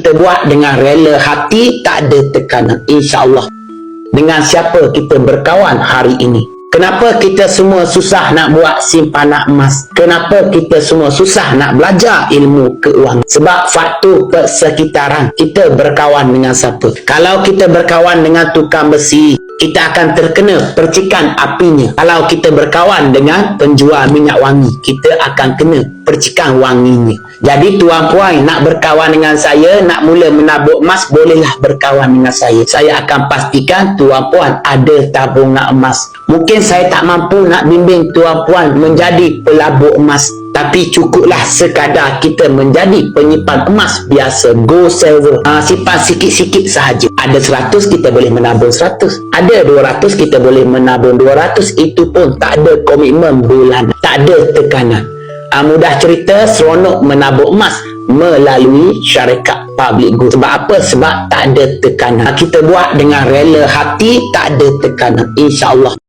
Kita buat dengan rela hati, tak ada tekanan, insya-Allah. Dengan siapa kita berkawan hari ini? Kenapa kita semua susah nak buat simpanan emas? Kenapa kita semua susah nak belajar ilmu keuangan? Sebab faktor persekitaran. Kita berkawan dengan siapa? Kalau kita berkawan dengan tukang besi, kita akan terkena percikan apinya. Kalau kita berkawan dengan penjual minyak wangi, kita akan kena percikan wanginya. Jadi tuan puan nak berkawan dengan saya, nak mula menabur emas, bolehlah berkawan dengan saya. Saya akan pastikan tuan puan ada tabungan emas. Mungkin saya tak mampu nak bimbing tuan puan menjadi pelabur emas, tapi cukuplah sekadar kita menjadi penyimpan emas biasa, gold saver. Simpan sikit-sikit sahaja. Ada 100 kita boleh menabung 100. Ada 200 kita boleh menabung 200. Itu pun tak ada komitmen bulanan, tak ada tekanan. Mudah cerita, seronok menabung emas melalui syarikat public good. Sebab apa? Sebab tak ada tekanan. Kita buat dengan rela hati, tak ada tekanan, insya-Allah.